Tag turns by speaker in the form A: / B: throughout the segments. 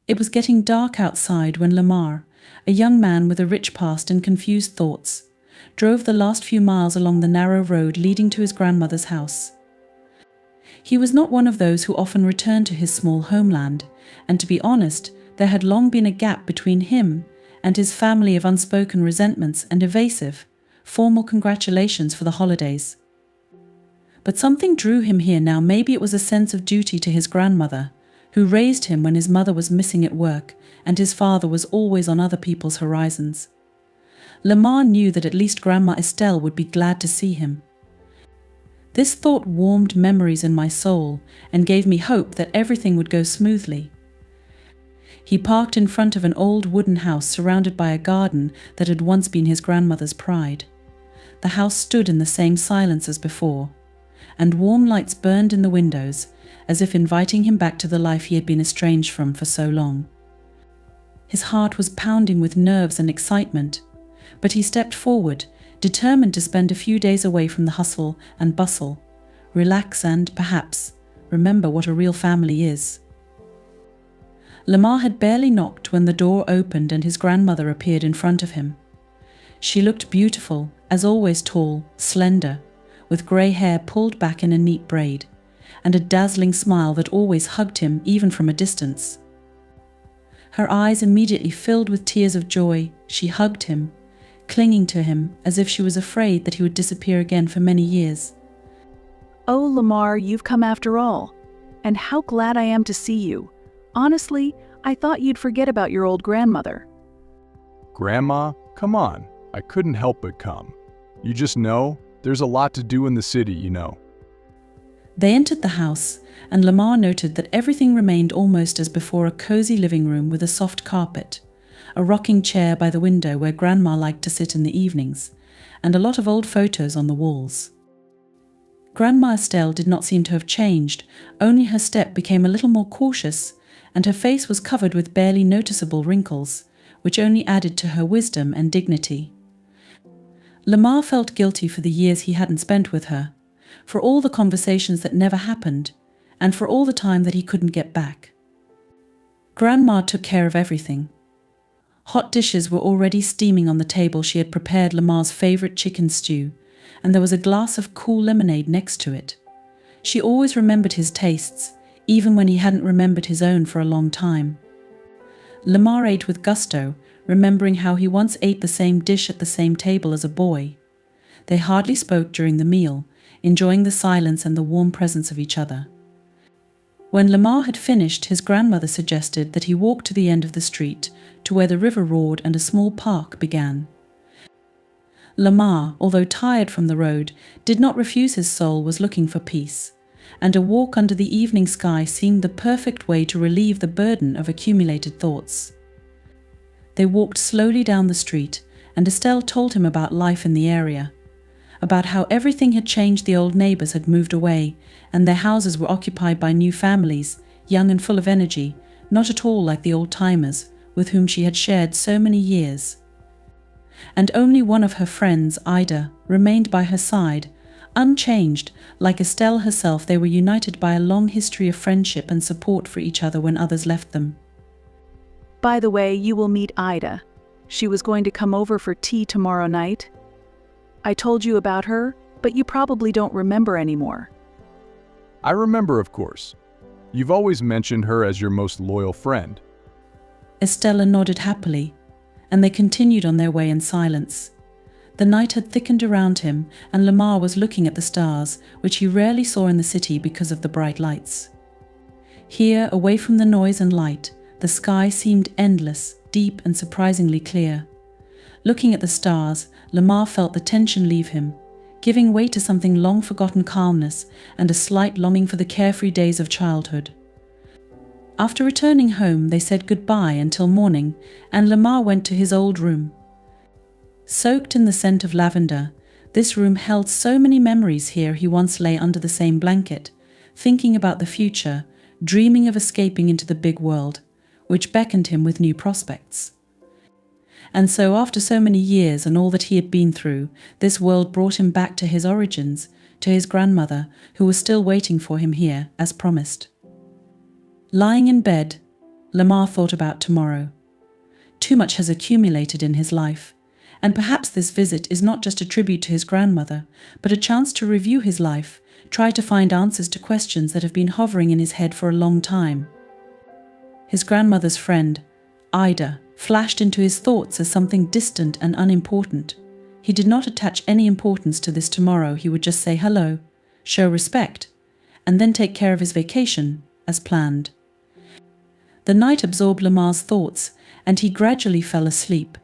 A: It was getting dark outside when Lamar, a young man with a rich past and confused thoughts, drove the last few miles along the narrow road leading to his grandmother's house. He was not one of those who often returned to his small homeland, and to be honest, there had long been a gap between him and his family of unspoken resentments and evasive, formal congratulations for the holidays. But something drew him here now. Maybe it was a sense of duty to his grandmother, who raised him when his mother was missing at work and his father was always on other people's horizons. Lamar knew that at least Grandma Estelle would be glad to see him. This thought warmed memories in my soul and gave me hope that everything would go smoothly. He parked in front of an old wooden house surrounded by a garden that had once been his grandmother's pride. The house stood in the same silence as before, and warm lights burned in the windows, as if inviting him back to the life he had been estranged from for so long. His heart was pounding with nerves and excitement, but he stepped forward, determined to spend a few days away from the hustle and bustle, relax and, perhaps, remember what a real family is. Lamar had barely knocked when the door opened and his grandmother appeared in front of him. She looked beautiful, as always tall, slender, with grey hair pulled back in a neat braid, and a dazzling smile that always hugged him even from a distance. Her eyes immediately filled with tears of joy. She hugged him, clinging to him as if she was afraid that he would disappear again for many years.
B: "Oh, Lamar, you've come after all. And how glad I am to see you. Honestly, I thought you'd forget about your old grandmother."
C: Grandma, come on. I couldn't help but come. You just know, there's a lot to do in the city, you know.
A: They entered the house, and Lamar noted that everything remained almost as before: a cozy living room with a soft carpet, a rocking chair by the window where Grandma liked to sit in the evenings, and a lot of old photos on the walls. Grandma Estelle did not seem to have changed, only her step became a little more cautious, and her face was covered with barely noticeable wrinkles, which only added to her wisdom and dignity. Lamar felt guilty for the years he hadn't spent with her, for all the conversations that never happened, and for all the time that he couldn't get back. Grandma took care of everything. Hot dishes were already steaming on the table. She had prepared Lamar's favorite chicken stew, and there was a glass of cool lemonade next to it. She always remembered his tastes, even when he hadn't remembered his own for a long time. Lamar ate with gusto, remembering how he once ate the same dish at the same table as a boy. They hardly spoke during the meal, enjoying the silence and the warm presence of each other. When Lamar had finished, his grandmother suggested that he walk to the end of the street, to where the river roared and a small park began. Lamar, although tired from the road, did not refuse. His soul was looking for peace, and a walk under the evening sky seemed the perfect way to relieve the burden of accumulated thoughts. They walked slowly down the street, and Estelle told him about life in the area, about how everything had changed. The old neighbors had moved away, and their houses were occupied by new families, young and full of energy, not at all like the old-timers with whom she had shared so many years. And only one of her friends, Ida, remained by her side, unchanged. Like Estelle herself, they were united by a long history of friendship and support for each other when others left them.
B: "By the way, you will meet Ida. She was going to come over for tea tomorrow night. I told you about her, but you probably don't remember anymore."
C: I remember, of course. You've always mentioned her as your most loyal friend.
A: Estella nodded happily, and they continued on their way in silence. The night had thickened around him, and Lamar was looking at the stars, which he rarely saw in the city because of the bright lights. Here, away from the noise and light, the sky seemed endless, deep and surprisingly clear. Looking at the stars, Lamar felt the tension leave him, giving way to something long-forgotten calmness and a slight longing for the carefree days of childhood. After returning home, they said goodbye until morning, and Lamar went to his old room. Soaked in the scent of lavender, this room held so many memories. Here he once lay under the same blanket, thinking about the future, dreaming of escaping into the big world, which beckoned him with new prospects. And so, after so many years and all that he had been through, this world brought him back to his origins, to his grandmother, who was still waiting for him here, as promised. Lying in bed, Lamar thought about tomorrow. Too much has accumulated in his life, and perhaps this visit is not just a tribute to his grandmother, but a chance to review his life, try to find answers to questions that have been hovering in his head for a long time. His grandmother's friend, Ida, flashed into his thoughts as something distant and unimportant. He did not attach any importance to this tomorrow. He would just say hello, show respect, and then take care of his vacation, as planned. The night absorbed Lamar's thoughts, and he gradually fell asleep,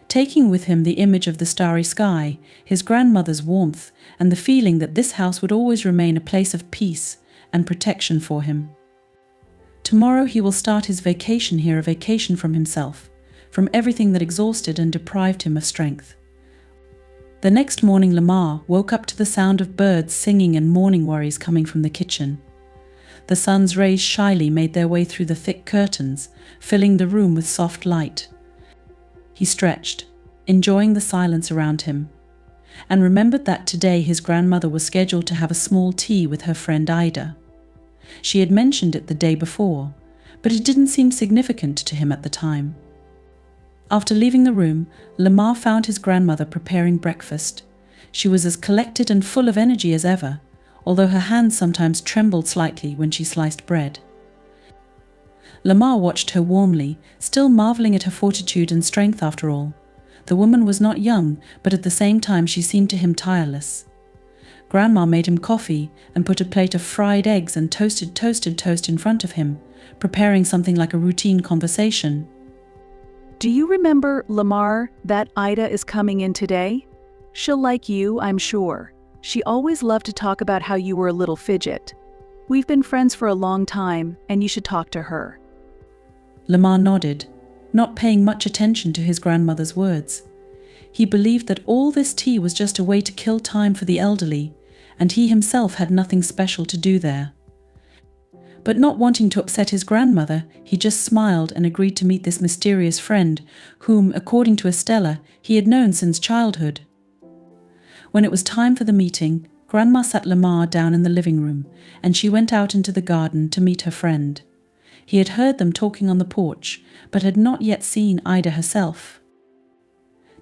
A: taking with him the image of the starry sky, his grandmother's warmth, and the feeling that this house would always remain a place of peace and protection for him. Tomorrow he will start his vacation here, a vacation from himself, from everything that exhausted and deprived him of strength. The next morning Lamar woke up to the sound of birds singing and morning worries coming from the kitchen. The sun's rays shyly made their way through the thick curtains, filling the room with soft light. He stretched, enjoying the silence around him, and remembered that today his grandmother was scheduled to have a small tea with her friend Ida. She had mentioned it the day before, but it didn't seem significant to him at the time. After leaving the room, Lamar found his grandmother preparing breakfast. She was as collected and full of energy as ever, although her hands sometimes trembled slightly when she sliced bread. Lamar watched her warmly, still marveling at her fortitude and strength after all. The woman was not young, but at the same time she seemed to him tireless. Grandma made him coffee and put a plate of fried eggs and toasted toast in front of him, preparing something like a routine conversation.
B: Do you remember, Lamar, that Ida is coming in today? She'll like you, I'm sure. She always loved to talk about how you were a little fidget. We've been friends for a long time, and you should talk to her.
A: Lamar nodded, not paying much attention to his grandmother's words. He believed that all this tea was just a way to kill time for the elderly, and he himself had nothing special to do there. But not wanting to upset his grandmother, he just smiled and agreed to meet this mysterious friend, whom, according to Estella, he had known since childhood. When it was time for the meeting, Grandma sat Lamar down in the living room, and she went out into the garden to meet her friend. He had heard them talking on the porch, but had not yet seen Ida herself.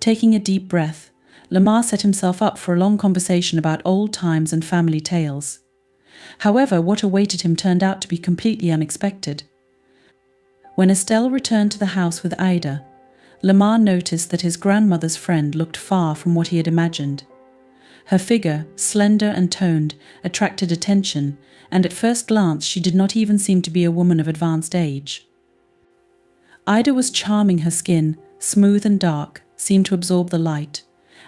A: Taking a deep breath, Lamar set himself up for a long conversation about old times and family tales. However, what awaited him turned out to be completely unexpected. When Estelle returned to the house with Ida, Lamar noticed that his grandmother's friend looked far from what he had imagined. Her figure, slender and toned, attracted attention, and at first glance she did not even seem to be a woman of advanced age. Ida was charming. Her skin, smooth and dark, seemed to absorb the light,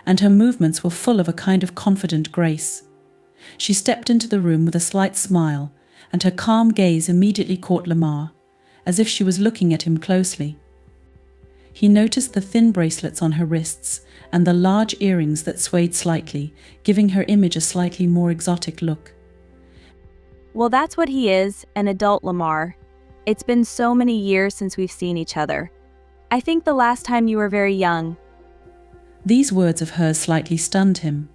A: and her movements were full of a kind of confident grace. She stepped into the room with a slight smile, and her calm gaze immediately caught Lamar, as if she was looking at him closely. He noticed the thin bracelets on her wrists and the large earrings that swayed slightly, giving her image a slightly more exotic look.
D: Well, that's what he is, an adult Lamar. It's been so many years since we've seen each other. I think the last time you were very young.
A: These words of hers slightly stunned him.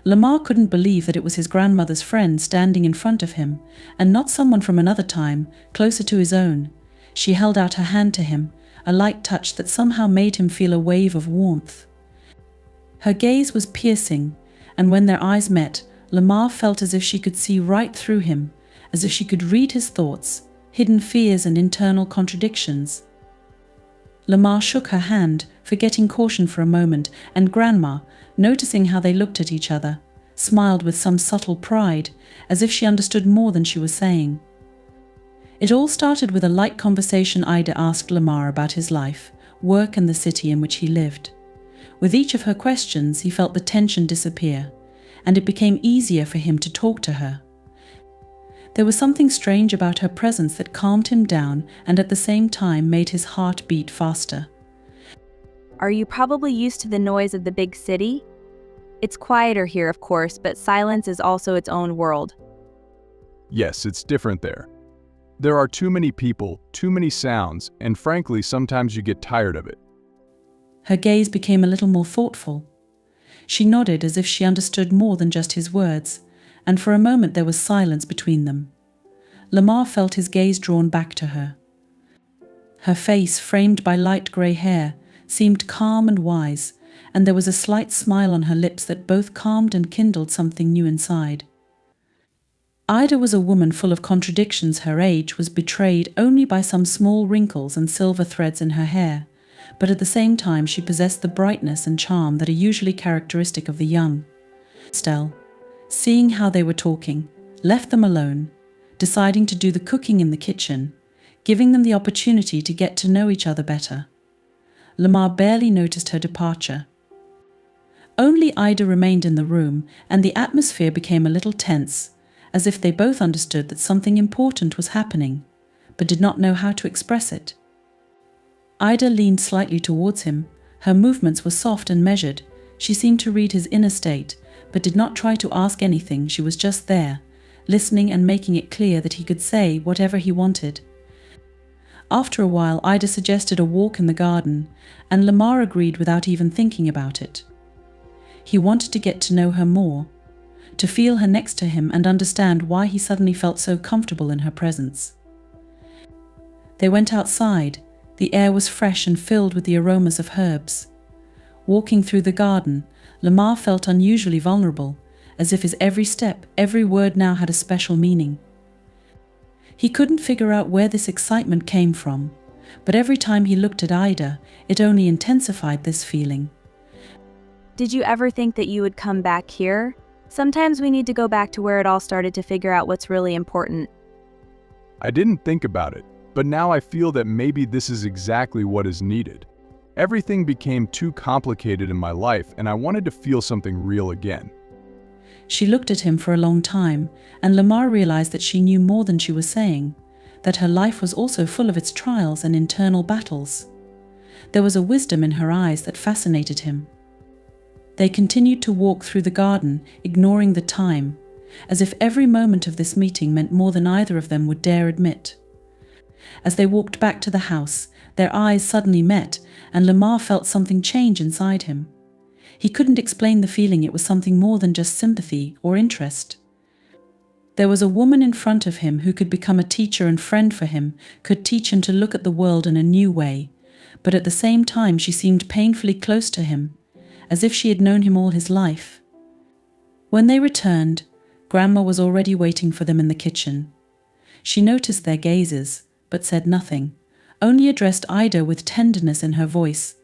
A: Lamar couldn't believe that it was his grandmother's friend standing in front of him, and not someone from another time, closer to his own. She held out her hand to him, a light touch that somehow made him feel a wave of warmth. Her gaze was piercing, and when their eyes met, Lamar felt as if she could see right through him, as if she could read his thoughts, hidden fears and internal contradictions. Lamar shook her hand, forgetting caution for a moment, and Grandma, noticing how they looked at each other, smiled with some subtle pride, as if she understood more than she was saying. It all started with a light conversation. Ida asked Lamar about his life, work and the city in which he lived. With each of her questions, he felt the tension disappear, and it became easier for him to talk to her. There was something strange about her presence that calmed him down and at the same time made his heart beat faster.
D: Are you probably used to the noise of the big city? It's quieter here, of course, but silence is also its own world.
C: Yes, it's different there. There are too many people, too many sounds, and frankly, sometimes you get tired of it.
A: Her gaze became a little more thoughtful. She nodded as if she understood more than just his words, and for a moment there was silence between them. Lamar felt his gaze drawn back to her. Her face, framed by light grey hair, seemed calm and wise, and there was a slight smile on her lips that both calmed and kindled something new inside. Ida was a woman full of contradictions. Her age was betrayed only by some small wrinkles and silver threads in her hair, but at the same time she possessed the brightness and charm that are usually characteristic of the young. Estelle, seeing how they were talking, left them alone, deciding to do the cooking in the kitchen, giving them the opportunity to get to know each other better. Lamar barely noticed her departure. Only Ida remained in the room, and the atmosphere became a little tense, as if they both understood that something important was happening, but did not know how to express it. Ida leaned slightly towards him. Her movements were soft and measured. She seemed to read his inner state, but did not try to ask anything. She was just there, listening and making it clear that he could say whatever he wanted. After a while, Ida suggested a walk in the garden, and Lamar agreed without even thinking about it. He wanted to get to know her more, to feel her next to him and understand why he suddenly felt so comfortable in her presence. They went outside. The air was fresh and filled with the aromas of herbs. Walking through the garden, Lamar felt unusually vulnerable, as if his every step, every word now had a special meaning. He couldn't figure out where this excitement came from, but every time he looked at Ida, it only intensified this feeling.
D: Did you ever think that you would come back here? Sometimes we need to go back to where it all started to figure out what's really important.
C: I didn't think about it, but now I feel that maybe this is exactly what is needed. Everything became too complicated in my life, and I wanted to feel something real again.
A: She looked at him for a long time, and Lamar realized that she knew more than she was saying, that her life was also full of its trials and internal battles. There was a wisdom in her eyes that fascinated him. They continued to walk through the garden, ignoring the time, as if every moment of this meeting meant more than either of them would dare admit. As they walked back to the house, their eyes suddenly met, and Lamar felt something change inside him. He couldn't explain the feeling. It was something more than just sympathy or interest. There was a woman in front of him who could become a teacher and friend for him, could teach him to look at the world in a new way, but at the same time she seemed painfully close to him, as if she had known him all his life. When they returned, Grandma was already waiting for them in the kitchen. She noticed their gazes, but said nothing, only addressed Ida with tenderness in her voice,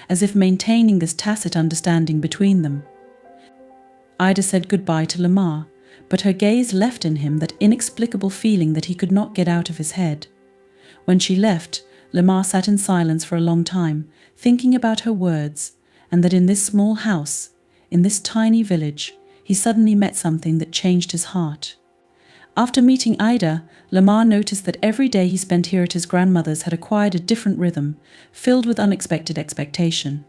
A: as if maintaining this tacit understanding between them. Ida said goodbye to Lamar, but her gaze left in him that inexplicable feeling that he could not get out of his head. When she left, Lamar sat in silence for a long time, thinking about her words, and that in this small house, in this tiny village, he suddenly met something that changed his heart. After meeting Ida, Lamar noticed that every day he spent here at his grandmother's had acquired a different rhythm, filled with unexpected expectation.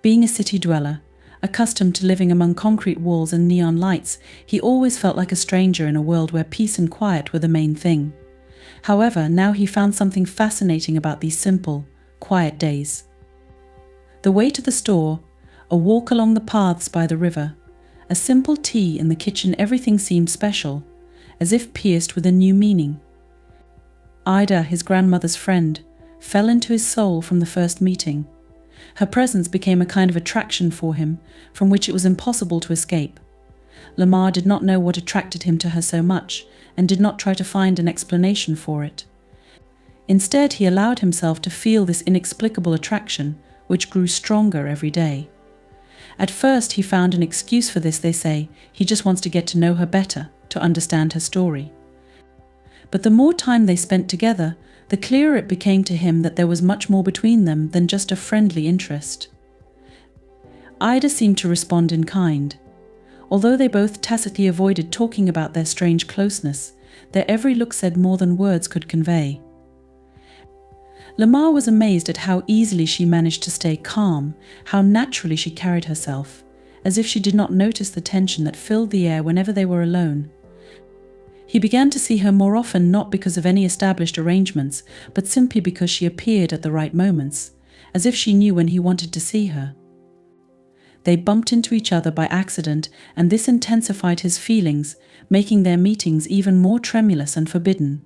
A: Being a city dweller, accustomed to living among concrete walls and neon lights, he always felt like a stranger in a world where peace and quiet were the main thing. However, now he found something fascinating about these simple, quiet days. The way to the store, a walk along the paths by the river, a simple tea in the kitchen, everything seemed special, as if pierced with a new meaning. Ida, his grandmother's friend, fell into his soul from the first meeting. Her presence became a kind of attraction for him, from which it was impossible to escape. Lamar did not know what attracted him to her so much, and did not try to find an explanation for it. Instead, he allowed himself to feel this inexplicable attraction, which grew stronger every day. At first, he found an excuse for this. They say he just wants to get to know her better, to understand her story. But the more time they spent together, the clearer it became to him that there was much more between them than just a friendly interest. Ida seemed to respond in kind. Although they both tacitly avoided talking about their strange closeness, their every look said more than words could convey. Lamar was amazed at how easily she managed to stay calm, how naturally she carried herself, as if she did not notice the tension that filled the air whenever they were alone. He began to see her more often, not because of any established arrangements, but simply because she appeared at the right moments, as if she knew when he wanted to see her. They bumped into each other by accident, and this intensified his feelings, making their meetings even more tremulous and forbidden.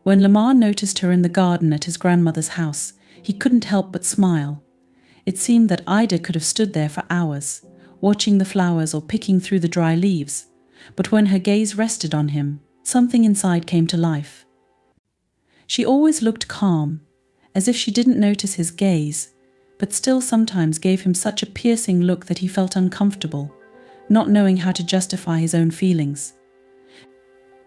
A: When Lamar noticed her in the garden at his grandmother's house, he couldn't help but smile. It seemed that Ida could have stood there for hours, watching the flowers or picking through the dry leaves, but when her gaze rested on him, something inside came to life. She always looked calm, as if she didn't notice his gaze, but still sometimes gave him such a piercing look that he felt uncomfortable, not knowing how to justify his own feelings.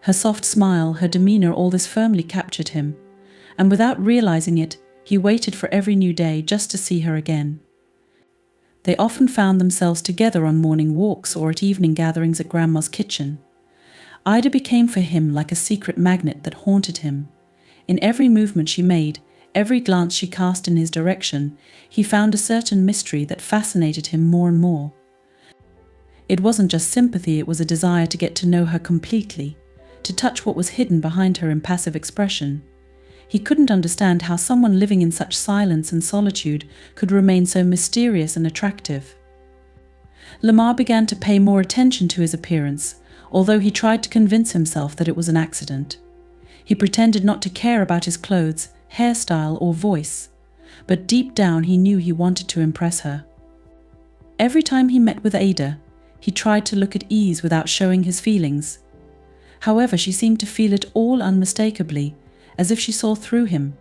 A: Her soft smile, her demeanor, all this firmly captured him, and without realizing it, he waited for every new day just to see her again. They often found themselves together on morning walks or at evening gatherings at Grandma's kitchen. Ida became for him like a secret magnet that haunted him. In every movement she made, every glance she cast in his direction, he found a certain mystery that fascinated him more and more. It wasn't just sympathy, it was a desire to get to know her completely, to touch what was hidden behind her impassive expression. He couldn't understand how someone living in such silence and solitude could remain so mysterious and attractive. Lamar began to pay more attention to his appearance, although he tried to convince himself that it was an accident. He pretended not to care about his clothes, hairstyle, or voice, but deep down he knew he wanted to impress her. Every time he met with Ada, he tried to look at ease without showing his feelings. However, she seemed to feel it all unmistakably, as if she saw through him.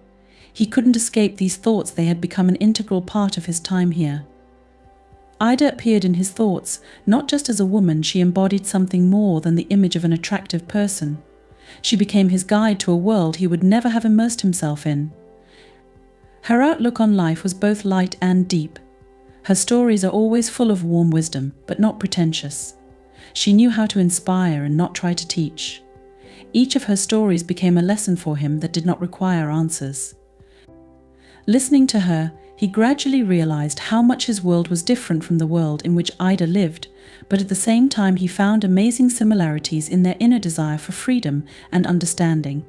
A: He couldn't escape these thoughts, they had become an integral part of his time here. Ida appeared in his thoughts, not just as a woman, she embodied something more than the image of an attractive person. She became his guide to a world he would never have immersed himself in. Her outlook on life was both light and deep. Her stories are always full of warm wisdom, but not pretentious. She knew how to inspire and not try to teach. Each of her stories became a lesson for him that did not require answers. Listening to her, he gradually realized how much his world was different from the world in which Ida lived, but at the same time he found amazing similarities in their inner desire for freedom and understanding.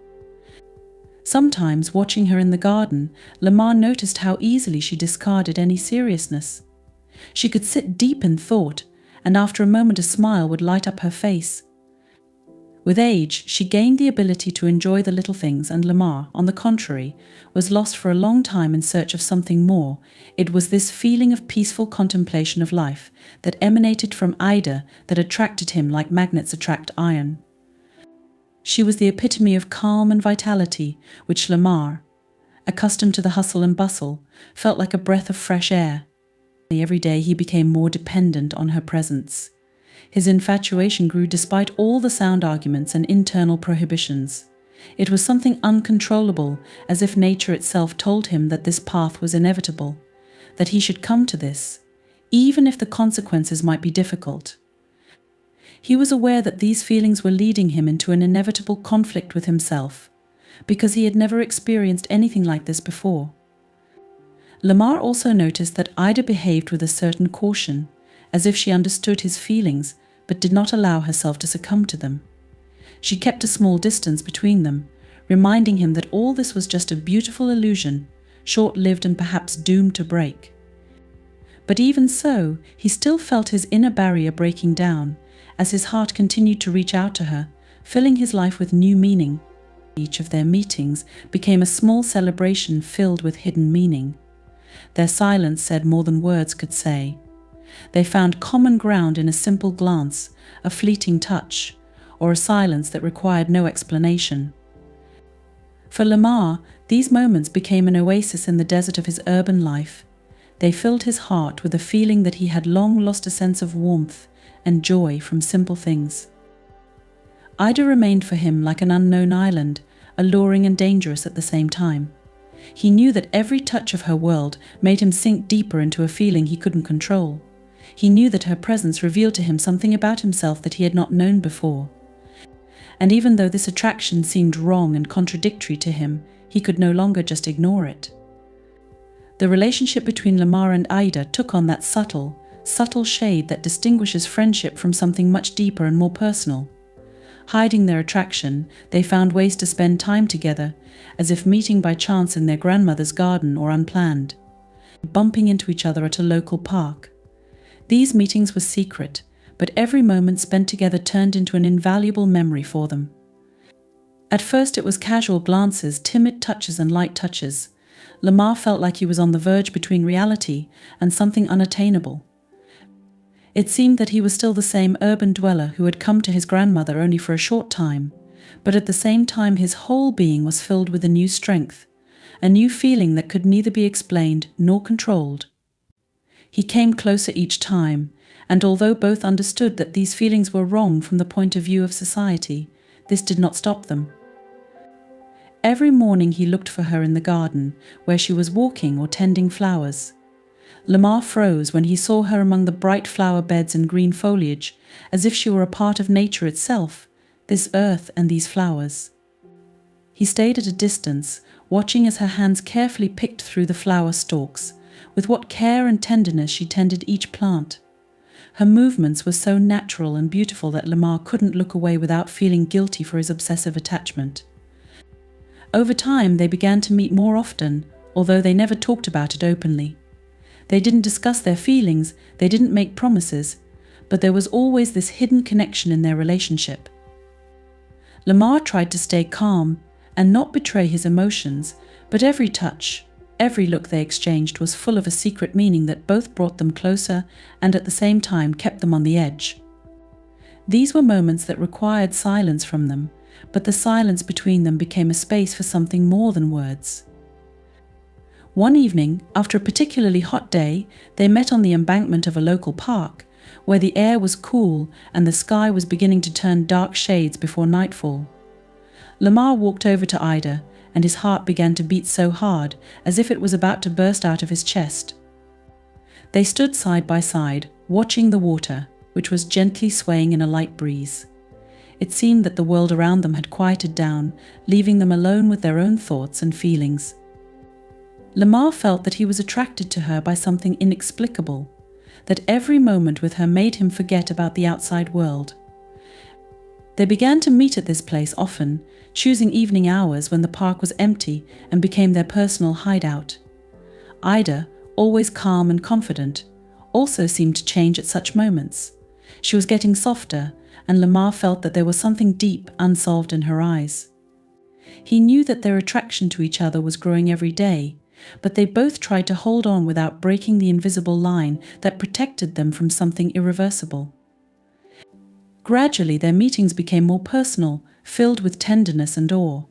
A: Sometimes, watching her in the garden, Lamar noticed how easily she discarded any seriousness. She could sit deep in thought, and after a moment a smile would light up her face. With age, she gained the ability to enjoy the little things, and Lamar, on the contrary, was lost for a long time in search of something more. It was this feeling of peaceful contemplation of life that emanated from Ida that attracted him like magnets attract iron. She was the epitome of calm and vitality, which Lamar, accustomed to the hustle and bustle, felt like a breath of fresh air. Every day he became more dependent on her presence. His infatuation grew despite all the sound arguments and internal prohibitions. It was something uncontrollable, as if nature itself told him that this path was inevitable, that he should come to this, even if the consequences might be difficult. He was aware that these feelings were leading him into an inevitable conflict with himself, because he had never experienced anything like this before. Lamar also noticed that Ida behaved with a certain caution, as if she understood his feelings but did not allow herself to succumb to them. She kept a small distance between them, reminding him that all this was just a beautiful illusion, short-lived and perhaps doomed to break. But even so, he still felt his inner barrier breaking down, as his heart continued to reach out to her, filling his life with new meaning. Each of their meetings became a small celebration filled with hidden meaning. Their silence said more than words could say. They found common ground in a simple glance, a fleeting touch, or a silence that required no explanation. For Lamar, these moments became an oasis in the desert of his urban life. They filled his heart with a feeling that he had long lost, a sense of warmth and joy from simple things. Ida remained for him like an unknown island, alluring and dangerous at the same time. He knew that every touch of her world made him sink deeper into a feeling he couldn't control. He knew that her presence revealed to him something about himself that he had not known before. And even though this attraction seemed wrong and contradictory to him, he could no longer just ignore it. The relationship between Lamar and Ida took on that subtle shade that distinguishes friendship from something much deeper and more personal. Hiding their attraction, they found ways to spend time together, as if meeting by chance in their grandmother's garden or unplanned, bumping into each other at a local park. These meetings were secret, but every moment spent together turned into an invaluable memory for them. At first it was casual glances, timid touches and light touches. Lamar felt like he was on the verge between reality and something unattainable. It seemed that he was still the same urban dweller who had come to his grandmother only for a short time, but at the same time his whole being was filled with a new strength, a new feeling that could neither be explained nor controlled. He came closer each time, and although both understood that these feelings were wrong from the point of view of society, this did not stop them. Every morning he looked for her in the garden, where she was walking or tending flowers. Lamar froze when he saw her among the bright flower beds and green foliage, as if she were a part of nature itself, this earth and these flowers. He stayed at a distance, watching as her hands carefully picked through the flower stalks, with what care and tenderness she tended each plant. Her movements were so natural and beautiful that Lamar couldn't look away without feeling guilty for his obsessive attachment. Over time, they began to meet more often, although they never talked about it openly. They didn't discuss their feelings, they didn't make promises, but there was always this hidden connection in their relationship. Lamar tried to stay calm and not betray his emotions, but every touch, every look they exchanged was full of a secret meaning that both brought them closer and at the same time kept them on the edge. These were moments that required silence from them, but the silence between them became a space for something more than words. One evening, after a particularly hot day, they met on the embankment of a local park, where the air was cool and the sky was beginning to turn dark shades before nightfall. Lamar walked over to Ida, and his heart began to beat so hard, as if it was about to burst out of his chest. They stood side by side, watching the water, which was gently swaying in a light breeze. It seemed that the world around them had quieted down, leaving them alone with their own thoughts and feelings. Lamar felt that he was attracted to her by something inexplicable, that every moment with her made him forget about the outside world. They began to meet at this place often, choosing evening hours when the park was empty and became their personal hideout. Ida, always calm and confident, also seemed to change at such moments. She was getting softer, and Lamar felt that there was something deep, unsolved in her eyes. He knew that their attraction to each other was growing every day, but they both tried to hold on without breaking the invisible line that protected them from something irreversible. Gradually, their meetings became more personal, filled with tenderness and awe.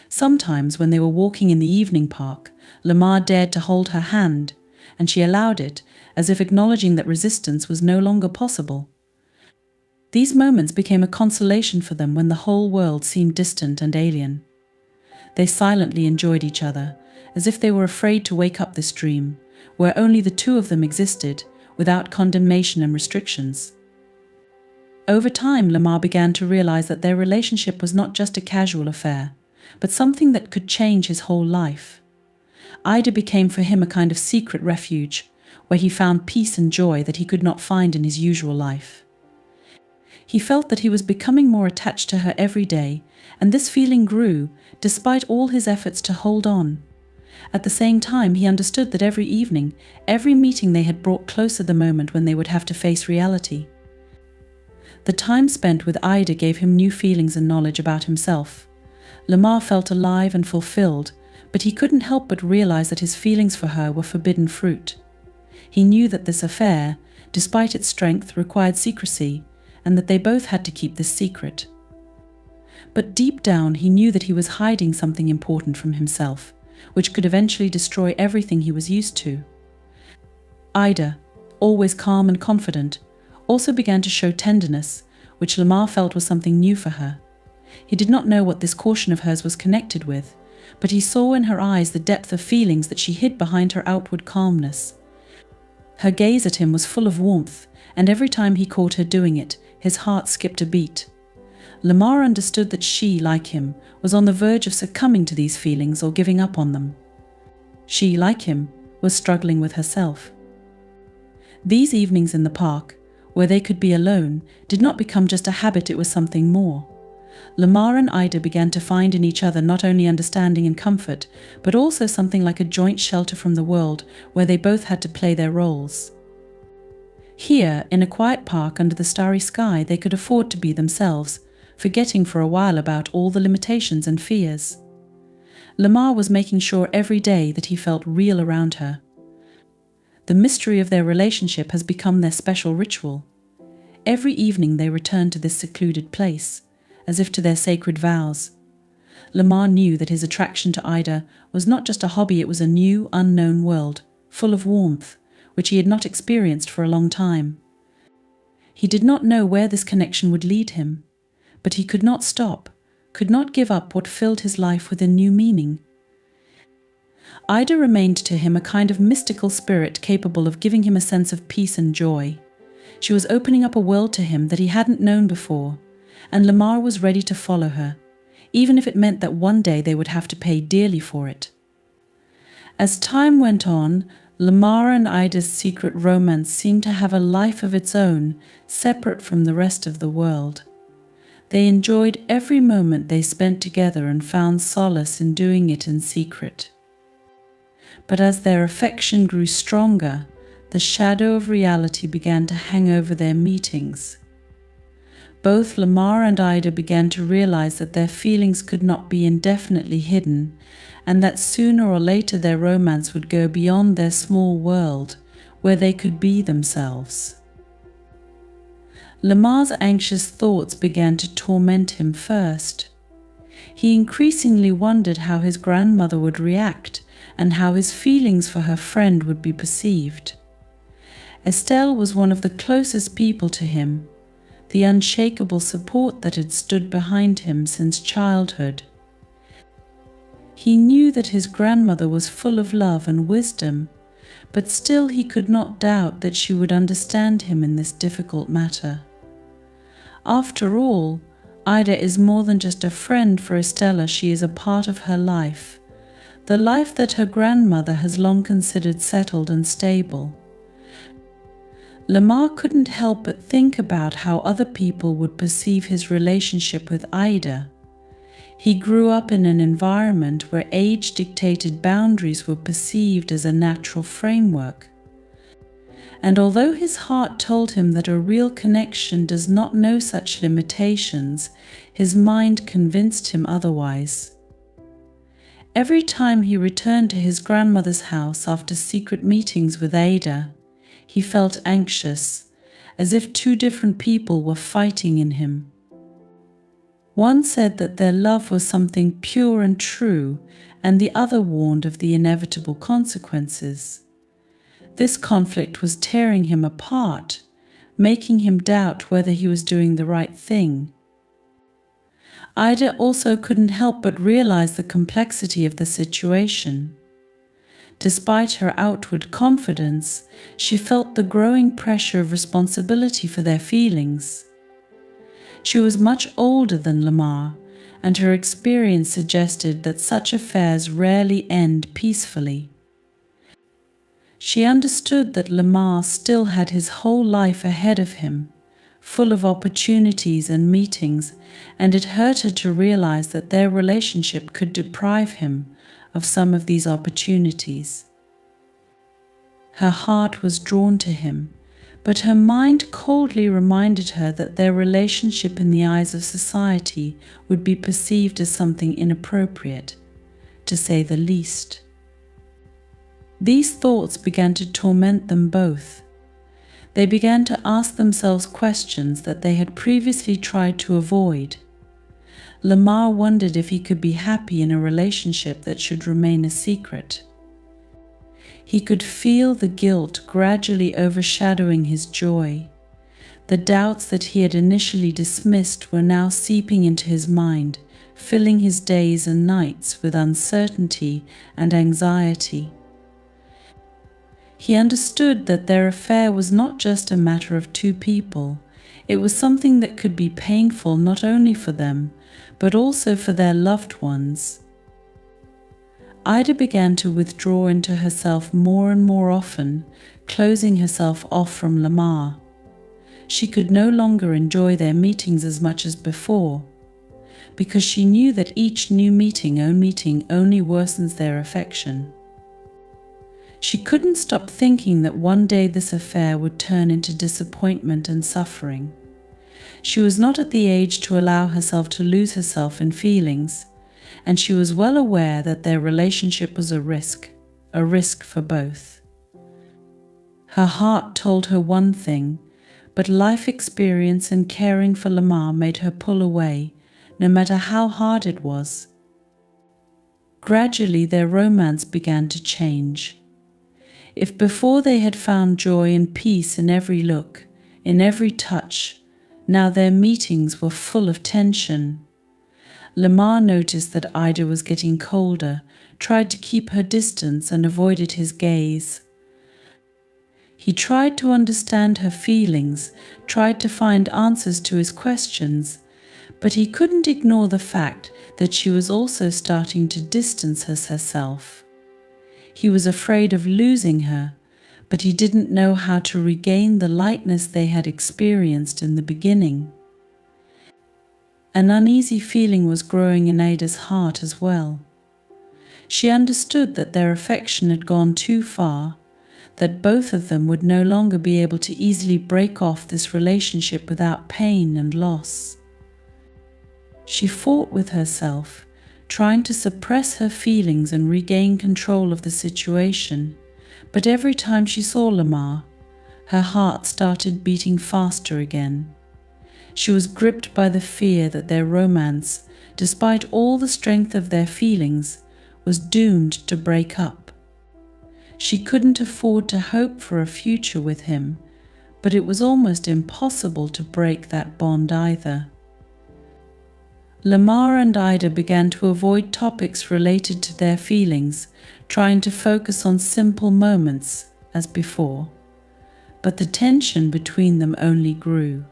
A: Sometimes, when they were walking in the evening park, Lamar dared to hold her hand, and she allowed it, as if acknowledging that resistance was no longer possible. These moments became a consolation for them when the whole world seemed distant and alien. They silently enjoyed each other, as if they were afraid to wake up this dream, where only the two of them existed, without condemnation and restrictions. Over time, Lamar began to realize that their relationship was not just a casual affair, but something that could change his whole life. Ida became for him a kind of secret refuge, where he found peace and joy that he could not find in his usual life. He felt that he was becoming more attached to her every day, and this feeling grew, despite all his efforts to hold on. At the same time, he understood that every evening, every meeting they had brought closer the moment when they would have to face reality. The time spent with Ida gave him new feelings and knowledge about himself. Lamar felt alive and fulfilled, but he couldn't help but realize that his feelings for her were forbidden fruit. He knew that this affair, despite its strength, required secrecy, and that they both had to keep this secret. But deep down, he knew that he was hiding something important from himself, which could eventually destroy everything he was used to. Ida, always calm and confident, also began to show tenderness, which Lamar felt was something new for her. He did not know what this caution of hers was connected with, but he saw in her eyes the depth of feelings that she hid behind her outward calmness. Her gaze at him was full of warmth, and every time he caught her doing it, his heart skipped a beat. Lamar understood that she, like him, was on the verge of succumbing to these feelings or giving up on them. She, like him, was struggling with herself. These evenings in the park, where they could be alone, did not become just a habit, it was something more. Lamar and Ida began to find in each other not only understanding and comfort, but also something like a joint shelter from the world where they both had to play their roles. Here, in a quiet park under the starry sky, they could afford to be themselves, forgetting for a while about all the limitations and fears. Lamar was making sure every day that he felt real around her. The mystery of their relationship has become their special ritual. Every evening they return to this secluded place, as if to their sacred vows. Lamar knew that his attraction to Ida was not just a hobby, it was a new, unknown world, full of warmth, which he had not experienced for a long time. He did not know where this connection would lead him, but he could not stop, could not give up what filled his life with a new meaning. Ida remained to him a kind of mystical spirit capable of giving him a sense of peace and joy. She was opening up a world to him that he hadn't known before, and Lamar was ready to follow her, even if it meant that one day they would have to pay dearly for it. As time went on, Lamar and Ida's secret romance seemed to have a life of its own, separate from the rest of the world. They enjoyed every moment they spent together and found solace in doing it in secret. But as their affection grew stronger, the shadow of reality began to hang over their meetings. Both Lamar and Ida began to realize that their feelings could not be indefinitely hidden, and that sooner or later their romance would go beyond their small world, where they could be themselves. Lamar's anxious thoughts began to torment him first. He increasingly wondered how his grandmother would react and how his feelings for her friend would be perceived. Estelle was one of the closest people to him, the unshakable support that had stood behind him since childhood. He knew that his grandmother was full of love and wisdom, but still he could not doubt that she would understand him in this difficult matter. After all, Ida is more than just a friend for Estella, she is a part of her life, the life that her grandmother has long considered settled and stable. Lamar couldn't help but think about how other people would perceive his relationship with Ida. He grew up in an environment where age-dictated boundaries were perceived as a natural framework. And although his heart told him that a real connection does not know such limitations, his mind convinced him otherwise. Every time he returned to his grandmother's house after secret meetings with Ada, he felt anxious, as if two different people were fighting in him. One said that their love was something pure and true, and the other warned of the inevitable consequences. This conflict was tearing him apart, making him doubt whether he was doing the right thing. Ida also couldn't help but realize the complexity of the situation. Despite her outward confidence, she felt the growing pressure of responsibility for their feelings. She was much older than Lamar, and her experience suggested that such affairs rarely end peacefully. She understood that Lamar still had his whole life ahead of him, full of opportunities and meetings, and it hurt her to realize that their relationship could deprive him of some of these opportunities. Her heart was drawn to him, but her mind coldly reminded her that their relationship in the eyes of society would be perceived as something inappropriate, to say the least. These thoughts began to torment them both. They began to ask themselves questions that they had previously tried to avoid. Lamar wondered if he could be happy in a relationship that should remain a secret. He could feel the guilt gradually overshadowing his joy. The doubts that he had initially dismissed were now seeping into his mind, filling his days and nights with uncertainty and anxiety. He understood that their affair was not just a matter of two people. It was something that could be painful not only for them, but also for their loved ones. Ida began to withdraw into herself more and more often, closing herself off from Lamar. She could no longer enjoy their meetings as much as before, because she knew that each new meeting only worsens their affection. She couldn't stop thinking that one day this affair would turn into disappointment and suffering. She was not at the age to allow herself to lose herself in feelings, and she was well aware that their relationship was a risk for both. Her heart told her one thing, but life experience and caring for Lamar made her pull away, no matter how hard it was. Gradually, their romance began to change. If before they had found joy and peace in every look, in every touch, now their meetings were full of tension. Lamar noticed that Ida was getting colder, tried to keep her distance and avoided his gaze. He tried to understand her feelings, tried to find answers to his questions, but he couldn't ignore the fact that she was also starting to distance herself. He was afraid of losing her, but he didn't know how to regain the lightness they had experienced in the beginning. An uneasy feeling was growing in Ida's heart as well. She understood that their affection had gone too far, that both of them would no longer be able to easily break off this relationship without pain and loss. She fought with herself, trying to suppress her feelings and regain control of the situation, but every time she saw Lamar, her heart started beating faster again. She was gripped by the fear that their romance, despite all the strength of their feelings, was doomed to break up. She couldn't afford to hope for a future with him, but it was almost impossible to break that bond either. Lamar and Ida began to avoid topics related to their feelings, trying to focus on simple moments, as before. But the tension between them only grew.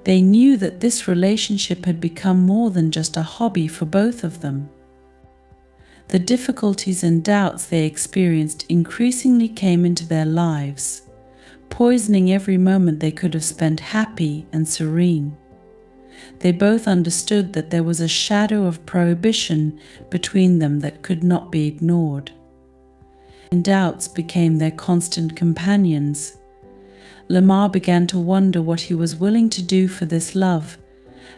A: They knew that this relationship had become more than just a hobby for both of them. The difficulties and doubts they experienced increasingly came into their lives, poisoning every moment they could have spent happy and serene. They both understood that there was a shadow of prohibition between them that could not be ignored. And doubts became their constant companions. Lamar began to wonder what he was willing to do for this love,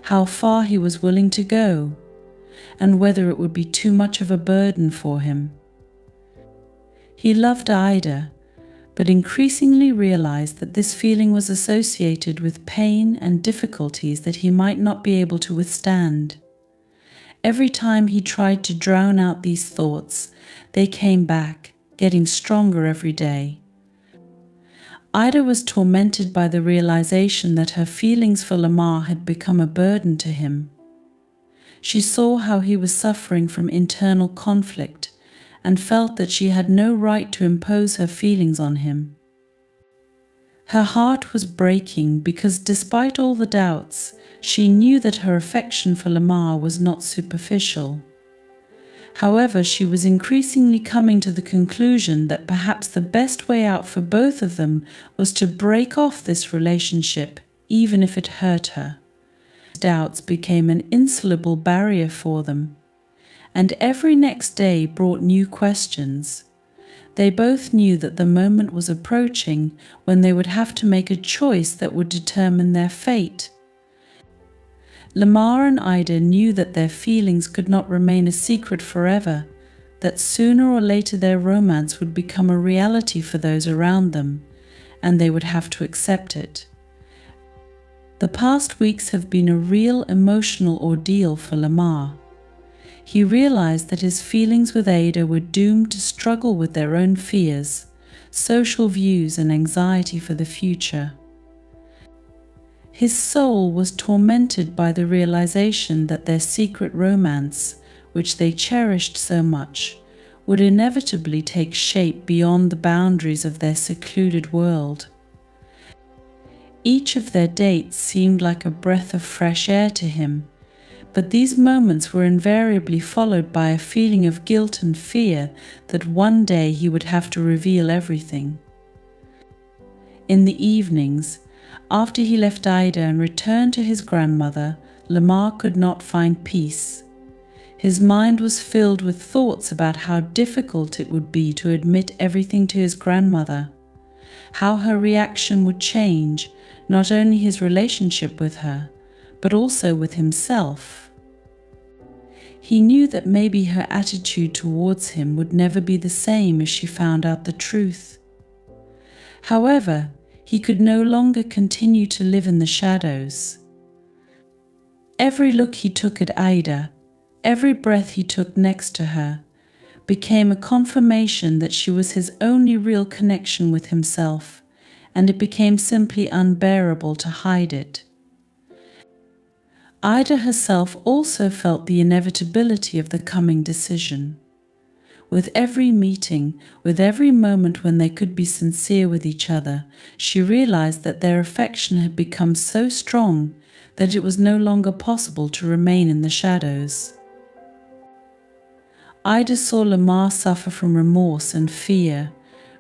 A: how far he was willing to go, and whether it would be too much of a burden for him. He loved Ida, but increasingly realized that this feeling was associated with pain and difficulties that he might not be able to withstand. Every time he tried to drown out these thoughts, they came back, getting stronger every day. Ida was tormented by the realization that her feelings for Lamar had become a burden to him. She saw how he was suffering from internal conflict and felt that she had no right to impose her feelings on him. Her heart was breaking because despite all the doubts, she knew that her affection for Lamar was not superficial. However, she was increasingly coming to the conclusion that perhaps the best way out for both of them was to break off this relationship, even if it hurt her. Doubts became an insalable barrier for them, and every next day brought new questions. They both knew that the moment was approaching when they would have to make a choice that would determine their fate. Lamar and Ida knew that their feelings could not remain a secret forever, that sooner or later their romance would become a reality for those around them, and they would have to accept it. The past weeks have been a real emotional ordeal for Lamar. He realized that his feelings with Ada were doomed to struggle with their own fears, social views, and anxiety for the future. His soul was tormented by the realization that their secret romance, which they cherished so much, would inevitably take shape beyond the boundaries of their secluded world. Each of their dates seemed like a breath of fresh air to him, but these moments were invariably followed by a feeling of guilt and fear that one day he would have to reveal everything. In the evenings, after he left Ida and returned to his grandmother, Lamar could not find peace. His mind was filled with thoughts about how difficult it would be to admit everything to his grandmother. how her reaction would change not only his relationship with her, but also with himself. He knew that maybe her attitude towards him would never be the same if she found out the truth. However, he could no longer continue to live in the shadows. Every look he took at Ida, every breath he took next to her, became a confirmation that she was his only real connection with himself, and it became simply unbearable to hide it. Ida herself also felt the inevitability of the coming decision. With every meeting, with every moment when they could be sincere with each other, she realized that their affection had become so strong that it was no longer possible to remain in the shadows. Ida saw Lamar suffer from remorse and fear,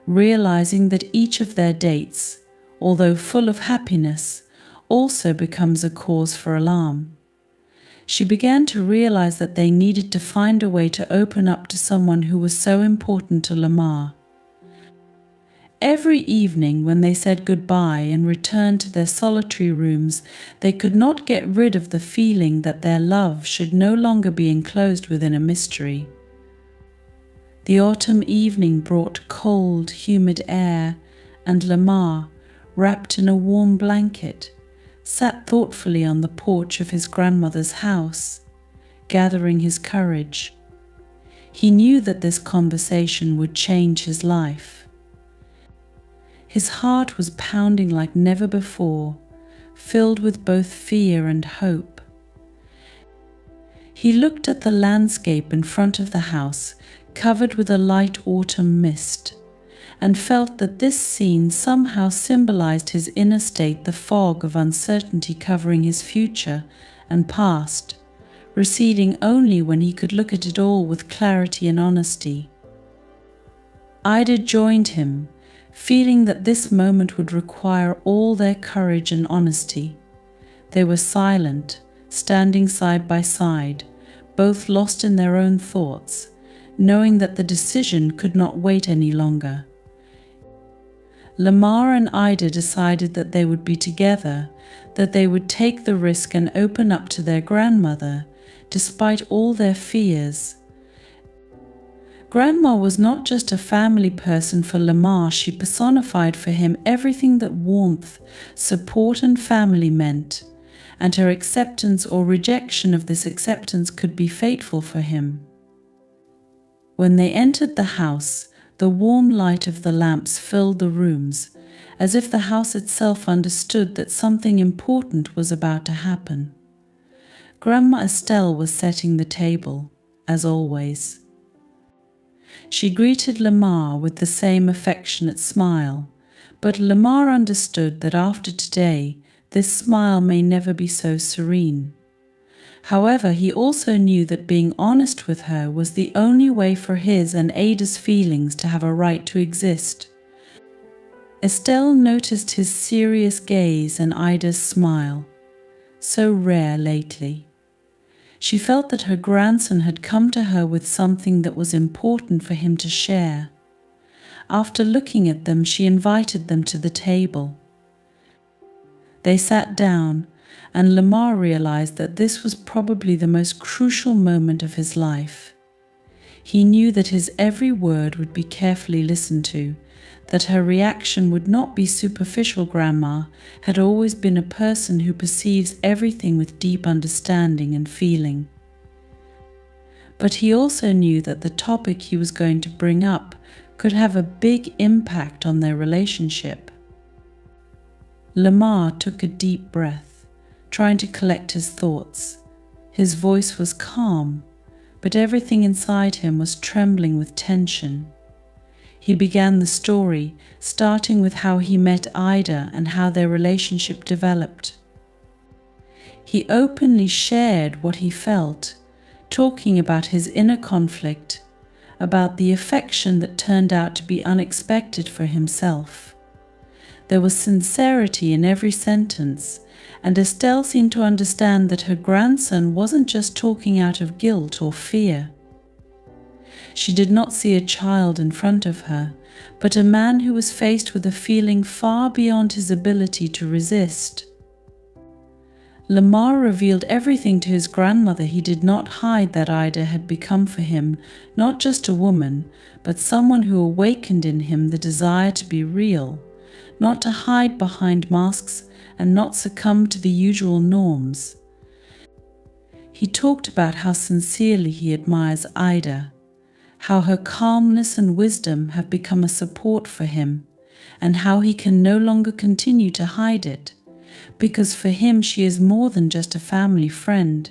A: realizing that each of their dates, although full of happiness, also becomes a cause for alarm. She began to realize that they needed to find a way to open up to someone who was so important to Lamar. Every evening when they said goodbye and returned to their solitary rooms, they could not get rid of the feeling that their love should no longer be enclosed within a mystery. The autumn evening brought cold, humid air, and Lamar, wrapped in a warm blanket, sat thoughtfully on the porch of his grandmother's house, gathering his courage. He knew that this conversation would change his life. His heart was pounding like never before, filled with both fear and hope. He looked at the landscape in front of the house, covered with a light autumn mist, and felt that this scene somehow symbolized his inner state, the fog of uncertainty covering his future and past, receding only when he could look at it all with clarity and honesty. Ida joined him, feeling that this moment would require all their courage and honesty. They were silent, standing side by side, both lost in their own thoughts, knowing that the decision could not wait any longer. Lamar and Ida decided that they would be together, that they would take the risk and open up to their grandmother, despite all their fears. Grandma was not just a family person for Lamar, she personified for him everything that warmth, support and family meant, and her acceptance or rejection of this acceptance could be fateful for him. When they entered the house, the warm light of the lamps filled the rooms, as if the house itself understood that something important was about to happen. Grandma Estelle was setting the table, as always. She greeted Lamar with the same affectionate smile, but Lamar understood that after today, this smile may never be so serene. However, he also knew that being honest with her was the only way for his and Ada's feelings to have a right to exist. Estelle noticed his serious gaze and Ida's smile, so rare lately. She felt that her grandson had come to her with something that was important for him to share. After looking at them, she invited them to the table. They sat down, and Lamar realized that this was probably the most crucial moment of his life. He knew that his every word would be carefully listened to, that her reaction would not be superficial. Grandma had always been a person who perceives everything with deep understanding and feeling. But he also knew that the topic he was going to bring up could have a big impact on their relationship. Lamar took a deep breath, trying to collect his thoughts. His voice was calm, but everything inside him was trembling with tension. He began the story, starting with how he met Ida and how their relationship developed. He openly shared what he felt, talking about his inner conflict, about the affection that turned out to be unexpected for himself. There was sincerity in every sentence, and Estelle seemed to understand that her grandson wasn't just talking out of guilt or fear. She did not see a child in front of her, but a man who was faced with a feeling far beyond his ability to resist. Lamar revealed everything to his grandmother. He did not hide that Ida had become for him not just a woman, but someone who awakened in him the desire to be real, not to hide behind masks and not succumb to the usual norms. He talked about how sincerely he admires Ida, how her calmness and wisdom have become a support for him, and how he can no longer continue to hide it, because for him she is more than just a family friend.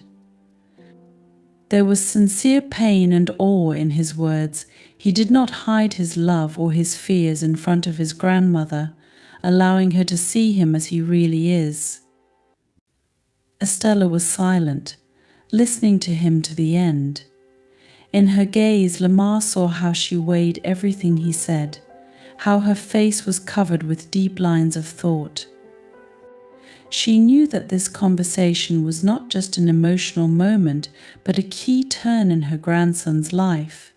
A: There was sincere pain and awe in his words. He did not hide his love or his fears in front of his grandmother, allowing her to see him as he really is. Estella was silent, listening to him to the end. In her gaze, Lamar saw how she weighed everything he said, how her face was covered with deep lines of thought. She knew that this conversation was not just an emotional moment, but a key turn in her grandson's life,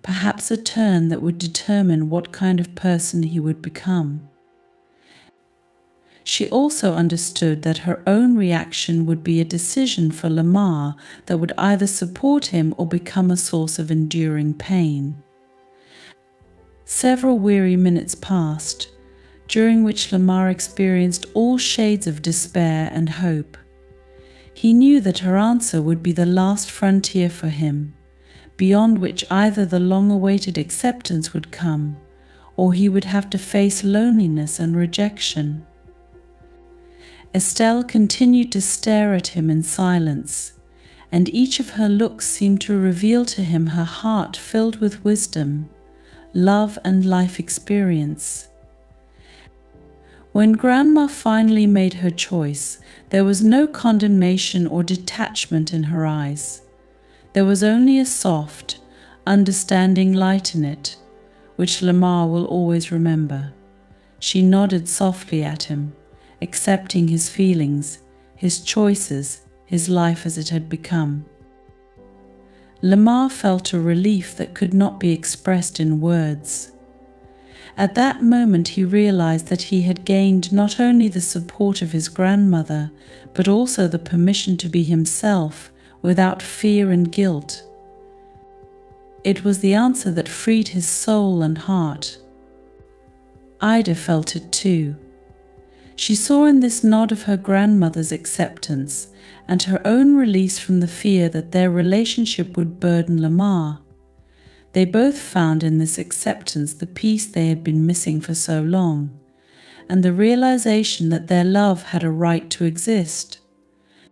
A: perhaps a turn that would determine what kind of person he would become. She also understood that her own reaction would be a decision for Lamar that would either support him or become a source of enduring pain. Several weary minutes passed, during which Lamar experienced all shades of despair and hope. He knew that her answer would be the last frontier for him, beyond which either the long-awaited acceptance would come, or he would have to face loneliness and rejection. Estelle continued to stare at him in silence, and each of her looks seemed to reveal to him her heart filled with wisdom, love, and life experience. When Grandma finally made her choice, there was no condemnation or detachment in her eyes. There was only a soft, understanding light in it, which Lamar will always remember. She nodded softly at him, accepting his feelings, his choices, his life as it had become. Lamar felt a relief that could not be expressed in words. At that moment he realized that he had gained not only the support of his grandmother, but also the permission to be himself without fear and guilt. It was the answer that freed his soul and heart. Ida felt it too. She saw in this nod of her grandmother's acceptance and her own release from the fear that their relationship would burden Lamar. They both found in this acceptance the peace they had been missing for so long, and the realization that their love had a right to exist.